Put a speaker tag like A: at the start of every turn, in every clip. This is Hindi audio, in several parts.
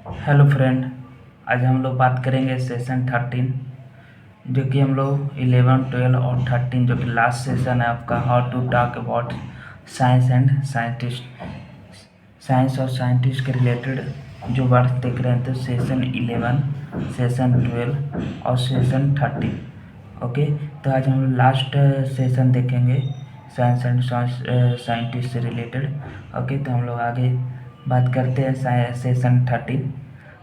A: Hello friend. आज हम लोग बात करेंगे सेशन 13, जो कि हम लोग 11, 12 और 13 जो कि लास्ट सेशन है आपका, how to talk about science and scientist, science और साइंटिस्ट के रिलेटेड जो वर्ड्स देख रहे हैं, तो सेशन 11, सेशन 12 और सेशन 13। ओके, तो आज हम लोग लास्ट सेशन देखेंगे साइंस एंड साइंटिस्ट से रिलेटेड। ओके, तो हम लोग आगे बात करते हैं सेशन 13।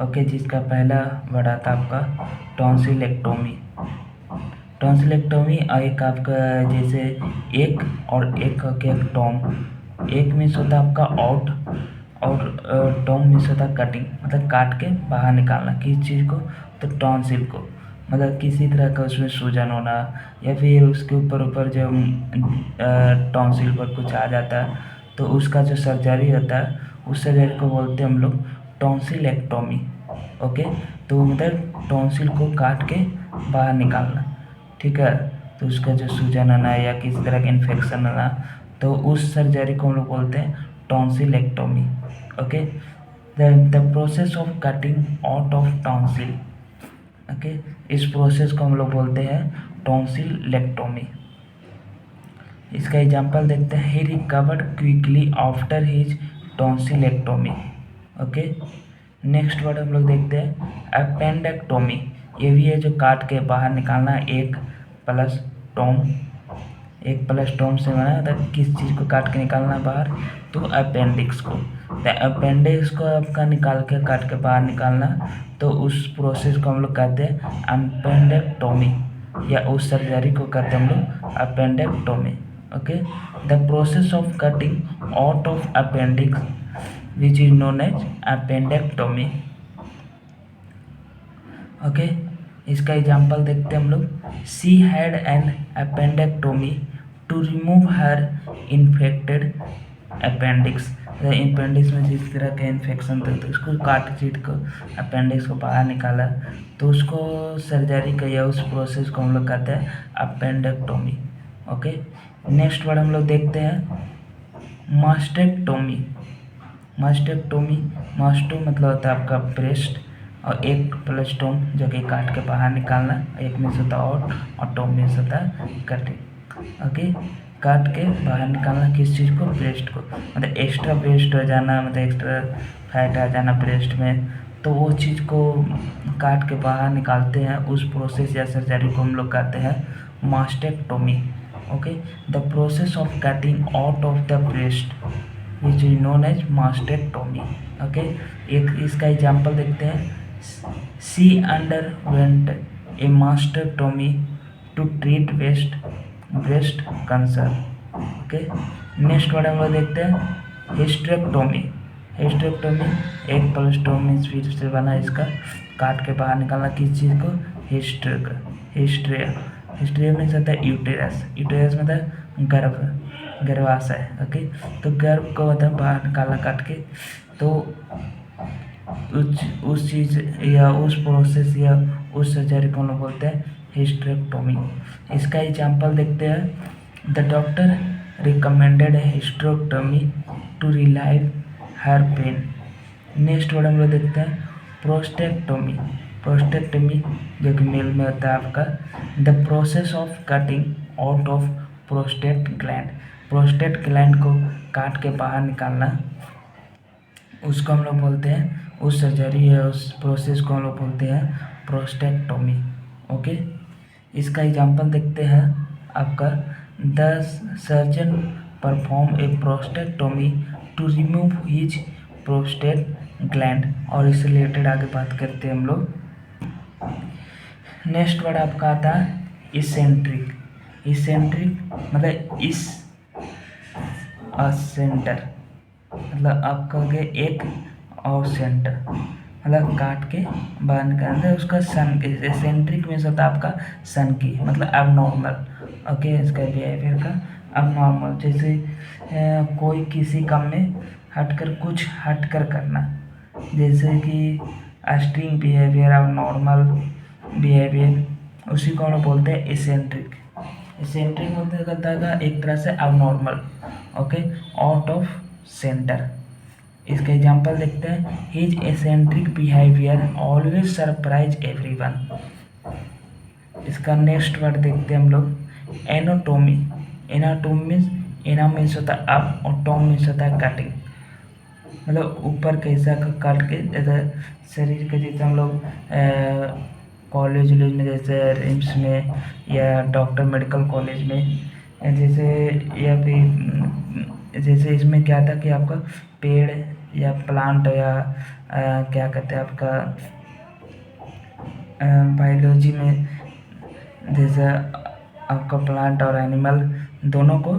A: ओके, जिसका पहला वर्ड आता आपका टॉन्सिलेक्टोमी। टॉन्सिलेक्टोमी एक आपका जैसे एक और एक के टॉम, एक मीन्स होता है आपका आउट और टॉम मीन्स होता है कटिंग, मतलब काट के बाहर निकालना किस चीज़ को, तो टॉन्सिल को, मतलब किसी तरह का उसमें सूजन होना या फिर उसके ऊपर जो टॉन्सिल पर कुछ आ जाता है, तो उसका जो सर्जरी होता है उस सर्जरी को बोलते हैं हम लोग टॉन्सिलेक्टोमी। ओके, तो मतलब टॉन्सिल को काट के बाहर निकालना, ठीक है। तो उसका जो सूजन आना या किसी तरह का इन्फेक्शन आना, तो उस सर्जरी को हम लोग बोलते हैं tonsillectomy. Okay, the process of cutting out of tonsil. Okay, इस प्रोसेस को हम लोग बोलते हैं टॉन्सिलेक्टोमी। इसका एग्जांपल देखते हैं, he recovered quickly after his tonsillectomy. Okay, next word हम लोग देखते हैं अपेंडेक्टोमी। ये भी है जो काट के बाहर निकालना, एक प्लस टोम, एक प्लस टोम से बना था, किस चीज़ को काट के निकालना बाहर, तो अपेंडिक्स को। तो अपेंडिक्स को आपका निकाल के काट के बाहर निकालना, तो उस प्रोसेस को हम लोग कहते हैं अपेंडेक्टोमी, या उस सर्जरी को कहते हैं हम लोग appendectomy. Okay, the process of cutting out of appendix which is known as appendectomy। Okay, इसका एग्जांपल देखते हैं हम लोग, she had an appendectomy to remove her infected appendix. Appendix में जिस तरह का इन्फेक्शन था तो उसको काट चीट को अपेंडिक्स को बाहर निकाला, तो उसको सर्जरी का या उस प्रोसेस को हम लोग कहते हैं अपेंडेक्टोमी। ओके, नेक्स्ट वर्ड हम लोग देखते हैं मास्टेक्टोमी। मास्टेक्टोमी, मास्टो मतलब होता है आपका ब्रेस्ट, और एक प्लस टोम जो कि काट के बाहर निकालना, एक मीन्स होता है और टोम मीन्स होता है कटिंग। ओके, काट के बाहर निकालना किस चीज़ को, ब्रेस्ट को, मतलब एक्स्ट्रा ब्रेस्ट हो जाना, मतलब एक्स्ट्रा फैट आ जाना ब्रेस्ट में, तो वो चीज़ को काट के बाहर निकालते हैं, उस प्रोसेस या सर्जरी को हम लोग कहते हैं mastectomy. Okay, the process of cutting out of the breast which is known as mastectomy। Okay, एक इसका एग्जांपल देखते हैं, she underwent a mastectomy to treat breast cancer. Okay, next word हम लोग देखते हैं हिस्टेरेक्टोमी। हिस्टेरेक्टोमी एक प्लस्टोमी फिर से बना, इसका काट के बाहर निकालना किस चीज़ को, हिस्ट्रिया। हिस्ट्रिया मीन्स होता है यूटेरस, यूटेरस मतलब गर्भाशय। ओके, तो गर्भ को मतलब बाहर निकालना काट के, तो उस चीज़ या उस प्रोसेस या उस सर्जरी को हम लोग बोलते हैं हिस्टेरेक्टोमी। इसका एग्जांपल देखते हैं, the doctor recommended hysterectomy to relieve her pain. Next word हम लोग देखते हैं प्रोस्टेक्टोमी। प्रोस्टेक्टोमी जो कि मेल में होता है आपका, the process of cutting out of prostate gland. Prostate gland को काट के बाहर निकालना, उसको हम लोग बोलते हैं, उस सर्जरी या उस प्रोसेस को हम लोग बोलते हैं प्रोस्टेक्टोमी। ओके, इसका एग्जांपल देखते हैं आपका, the surgeon perform a prostatectomy to remove his prostate gland. और इससे रिलेटेड आगे बात करते हैं हम लोग। नेक्स्ट वर्ड आपका आता है इसेंट्रिक। इसेंट्रिक मतलब इस सेंटर, मतलब आपका हो गया एक और सेंटर, मतलब काट के बाहर निकालना है उसका सन। एसेंट्रिक मीन्स होता है आपका सन की, मतलब अब नॉर्मल। ओके, इसका बिहेवियर का अब नॉर्मल, जैसे कोई किसी काम में कुछ हटकर करना, जैसे कि स्ट्रिंग बिहेवियर अब नॉर्मल बिहेवियर, उसी को हम बोलते हैं एसेंट्रिक। एसेंट्रिक मतलब करता है एक तरह से अब normal. Okay, out of centre. इसका एग्जाम्पल देखते हैं, his eccentric behaviour always surprise everyone. इसका नेक्स्ट वर्ड देखते हैं हम लोग, एनाटोमी। एना मीन्स होता है अप और टॉम मीन्स होता है कटिंग, मतलब ऊपर के हिस्सा को काट के, जैसे शरीर के, जैसे हम लोग कॉलेज में, जैसे रिम्स में या डॉक्टर मेडिकल कॉलेज में, जैसे, या फिर जैसे इसमें क्या था कि आपका पेड़ या प्लांट या क्या कहते हैं आपका बायोलॉजी में, जैसे आपका प्लांट और एनिमल दोनों को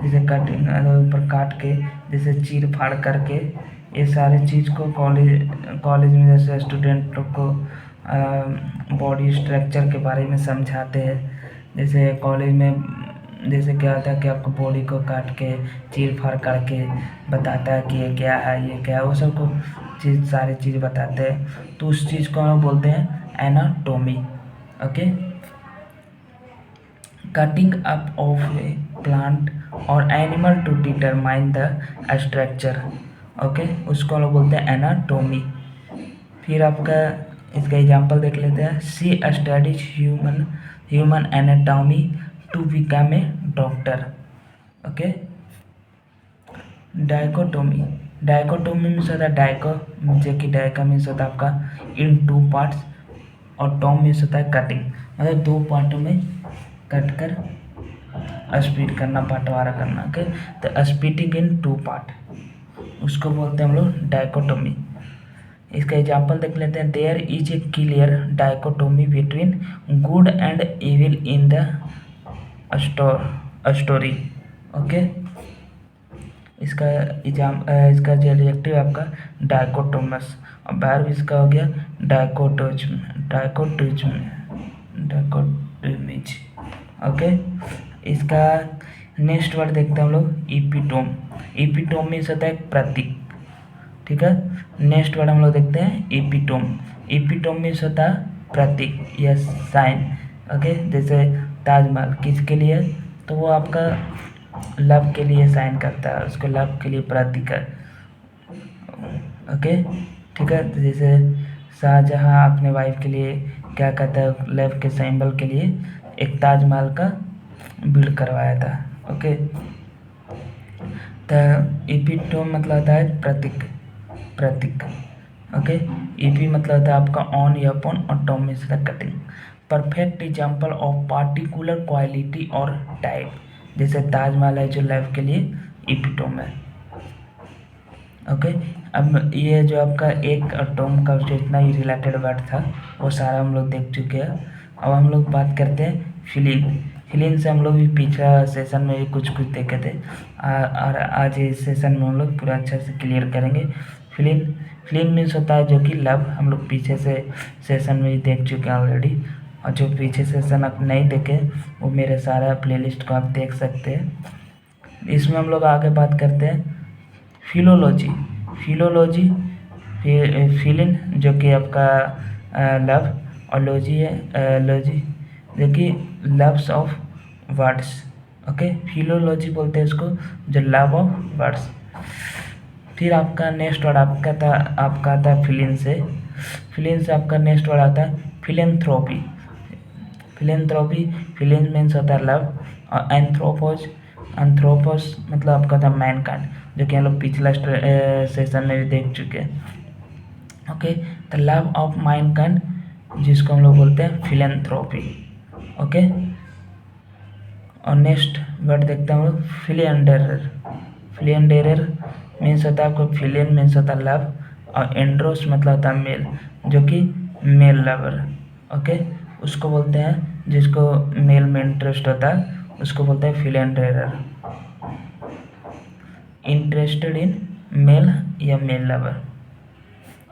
A: जैसे कटिंग ऊपर काट के, जैसे चीर फाड़ करके, ये सारे चीज़ को कॉलेज में जैसे स्टूडेंट लोग को बॉडी स्ट्रक्चर के बारे में समझाते हैं। जैसे कॉलेज में जैसे क्या होता है कि आपको बॉडी को काट के चीर फाड़ करके बताता है कि ये क्या है, ये क्या है, वो सब को सारी चीज़ बताते हैं। तो उस चीज़ को हम बोलते हैं anatomy. Okay, cutting up of a plant और animal to determine the structure. Okay, उसको हम लोग बोलते हैं एनाटोमी। फिर आपका इसका एग्जांपल देख लेते हैं, she studies human anatomy to become a doctor. Okay, dichotomy means होता है डाइको, जो कि डाइका मीन्स होता है आपका इन 2 पार्ट्स, और टॉम मीन्स होता है कटिंग, मतलब 2 पार्टों में कट कर स्प्लिट करना, बंटवारा करना। ओके, तो स्प्लिटिंग इन 2 पार्ट, उसको बोलते हैं हम लोग डाइकोटोमी। इसका एग्जाम्पल देख लेते हैं, there is a clear dichotomy between good and evil in the story. Okay, इसका जो एडजेक्टिव आपका डाइकोटोमस, और वर्ब इसका हो गया डाइकोटोमिज। ओके, इसका नेक्स्ट वर्ड देखते हैं हम लोग, इपिटोम। इपिटोम मीन्स होता है प्रतीक। ठीक है, नेक्स्ट वर्ड हम लोग देखते हैं एपिटोम। एपिटोम मीन्स होता है प्रतीक या साइन। ओके, जैसे ताजमहल किसके लिए, तो वो आपका लव के लिए साइन करता है, उसको लव के लिए प्रतीक है। ओके, ठीक है, तो जैसे शाहजहाँ अपने वाइफ के लिए क्या कहता है, लव के सिंबल के लिए एक ताजमहल का बिल्ड करवाया था। ओके, तो एपिटोम मतलब होता है प्रतीक। ओके, ईपी मतलब होता है आपका ऑन या अपॉन, और Tom means cutting. Perfect example of particular quality और टाइप, जैसे ताजमहल है जो लाइफ के लिए एपिटोम है। ओके, अब ये जो आपका एक और टॉम का जितना ही रिलेटेड वर्ड था वो सारा हम लोग देख चुके हैं। अब हम लोग बात करते हैं फिलिन से हम लोग भी पिछला सेशन में भी कुछ देखे थे, और आज इस सेशन में हम लोग पूरा अच्छा से क्लियर करेंगे। फिलिन मीन्स होता है जो कि लव, हम लोग पीछे से सेशन में भी देख चुके हैं ऑलरेडी, और जो पीछे सेशन आप नहीं देखे वो मेरे सारा प्लेलिस्ट को आप देख सकते हैं। इसमें हम लोग आगे बात करते हैं फिलोलॉजी। फिलिन जो कि आपका लव, और लॉजी है लॉजी जो कि loves of words. Okay, philology बोलते हैं इसको, जो लव ऑफ वर्ड्स। फिर आपका नेक्स्ट वर्ड आपका आता है फिलिन से आपका नेक्स्ट वर्ड आता है फिलेंथ्रोपी। फिलिन मीन्स होता है लव, और एंथ्रोपोस मतलब आपका था मैनकाइंड, जो कि हम लोग पिछला सेशन में भी देख चुके हैं। Okay, the love of Mankind, जिसको हम लोग बोलते हैं फिलेंथ्रोपी। ओके, और नेक्स्ट वर्ड देखते हैं हम लोग फिलियंडेरर मीन्स होता है आपको, फिलियन मीन्स होता है लव, और एंड्रोस मतलब होता है मेल, जो कि मेल लवर। ओके, उसको बोलते हैं जिसको मेल में इंटरेस्ट होता है, उसको बोलते हैं फिलियंडेरर। इंटरेस्टेड इन मेल या male lover.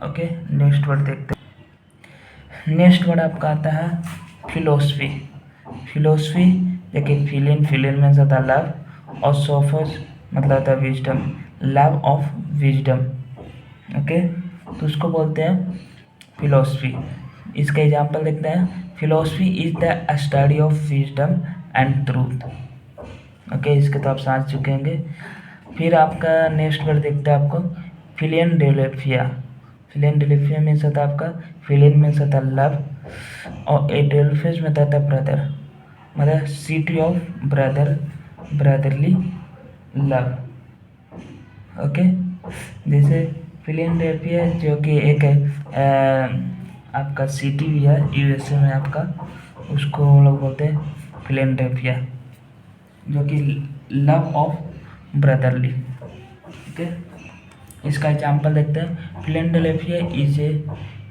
A: Okay, next word देखते हैं। नेक्स्ट वर्ड आपका आता है फिलोसफी देखिए, फिलिन मीन्स होता है लव, और सोफोस मतलब होता है wisdom, love of wisdom. Okay, तो उसको बोलते हैं फिलोसफी। इसका एग्जाम्पल देखते हैं, philosophy is the study of wisdom and truth. Okay, इसके तो आप समझ चुके होंगे। फिर आपका नेक्स्ट वर्ड देखते हैं आपको फिलेडेल्फिया। फिलेडेल्फिया मीन्स होता है आपका, फिलेन मीन्स होता है लव, और एडेल्फियस में होता है ब्रदर, मतलब city of brotherly love. Okay, जैसे फिलेडेल्फिया जो कि एक आपका सिटी भी है यूएसए में आपका, उसको हम लोग बोलते हैं फिलेडेल्फिया, जो कि लव ऑफ ब्रदरली। ओके, इसका एग्जाम्पल देखते हैं। Philadelphia is a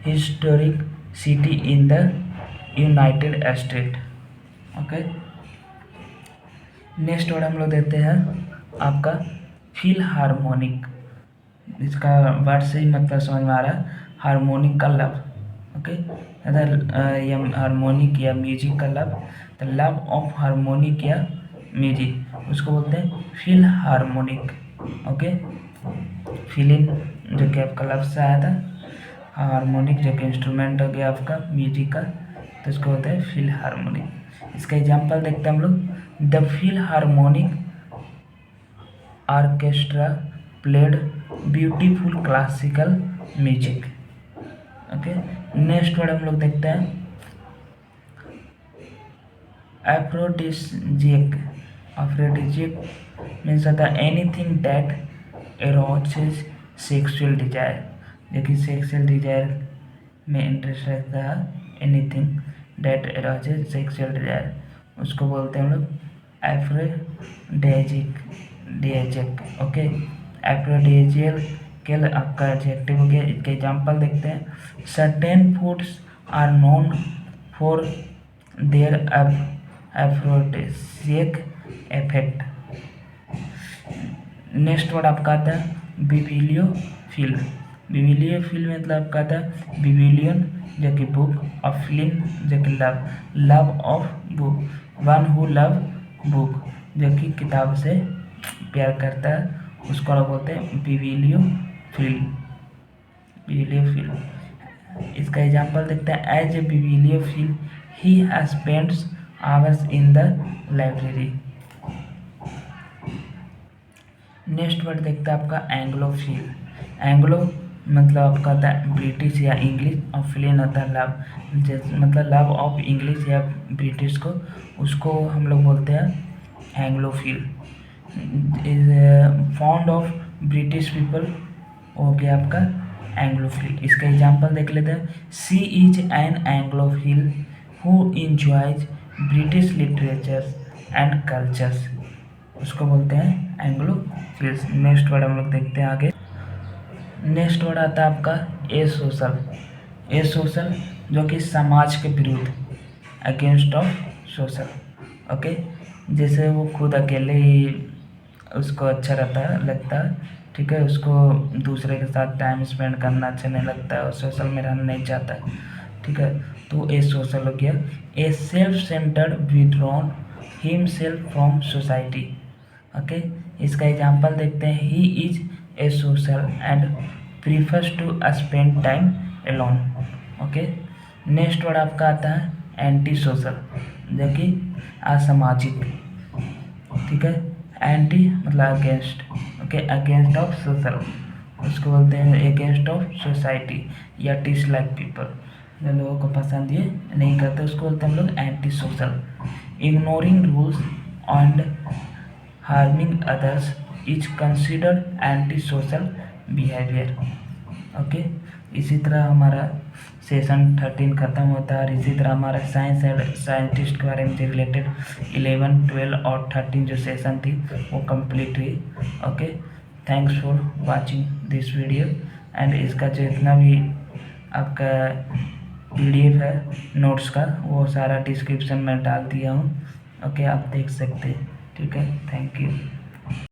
A: historic city in the United state. Okay, next word हम लोग देते हैं आपका फिलहार्मोनिक। इसका वर्ड से ही मतलब समझ में आ रहा है, हार्मोनिक का लव। ओके, अगर हार्मोनिक या म्यूजिक का love, the love of harmonic या म्यूजिक, उसको बोलते हैं फिलहार्मोनिक। ओके, फिलिन जो कि आपका लव से आया था, हार्मोनिक जो कि इंस्ट्रूमेंट हो गया आपका म्यूजिक का, तो इसको बोलते हैं फिलहार्मोनिक। इसका एग्जाम्पल देखते हैं हम लोग। The Philharmonic orchestra played beautiful classical music. Okay, next word हम लोग देखते हैं एफ्रोडिसियक। एफ्रोडिसियक मीन्स होता है एनीथिंग दैट एरोजेस सेक्सुअल डिजायर, जो कि सेक्सुअल डिजायर में इंटरेस्ट रखता है, एनीथिंग दैट एरोजेस सेक्सुअल डिजायर, उसको बोलते हैं हम लोग एफ्रोडिजिक। ओके, एफ्रोडिजियल आपका एडजेक्टिव हो गया। इसके एग्जाम्पल देखते हैं। Certain foods are known for their aphrodisiac effect. Next word आपका आता है बिबिलियोफिल। बिबिलियोफिल मतलब आपका आता है बिबिलियन जो कि बुक, और फिलिन जो कि love, love of book, one who love book, जो कि किताब से प्यार करता है, उसको हम बोलते हैं बिबिलियोफिल। बिबिलियोफिल, इसका एग्जाम्पल देखते हैं। As a bibliophile he spends hours in the library. Next word देखते हैं आपका एंग्लोफिल। एंग्लो मतलब आपका होता है ब्रिटिश या इंग्लिश, और फिलिन होता है लव, मतलब लव ऑफ इंग्लिश या ब्रिटिश को, उसको हम लोग बोलते हैं anglophile. Is fond of British people हो गया आपका एंग्लोफिल। इसका एग्जाम्पल देख लेते हैं। She is an anglophile who enjoys British literature and cultures, उसको बोलते हैं एंग्लोफिल्स। नेक्स्ट वर्ड हम लोग देखते हैं आगे। नेक्स्ट वर्ड आता है आपका ए सोशल। ए सोशल जो कि समाज के विरुद्ध, अगेंस्ट ऑफ सोशल। ओके, जैसे वो खुद अकेले ही उसको अच्छा लगता है, ठीक है, उसको दूसरे के साथ टाइम स्पेंड करना अच्छा नहीं लगता है, और सोशल में रहना नहीं चाहता है, ठीक है, तो ए सोशल हो गया। A self centred withdrawn himself from society. Okay, इसका एग्जाम्पल देखते हैं। He is asocial and prefers to spend time alone. Okay, next word आपका आता है एंटी सोशल, जो कि असामाजिक, ठीक है, एंटी मतलब against. Okay, against of social, उसको बोलते हैं अगेंस्ट ऑफ सोसाइटी या डिसलाइक पीपल, जो लोगों को पसंद ये नहीं करते, उसको बोलते हैं हम लोग anti social. Ignoring rules and harming others is considered anti social behaviour. Okay, इसी तरह हमारा सेशन 13 ख़त्म होता है, और इसी तरह हमारा साइंस एंड साइंटिस्ट के बारे में रिलेटेड 11, 12 और 13 जो सेशन थी वो कंप्लीट हुई। Okay, thanks for watching this video, and इसका जो इतना भी आपका PDF है नोट्स का, वो सारा डिस्क्रिप्शन में डाल दिया हूँ। ओके, आप देख सकते हैं, ठीक है, थैंक यू।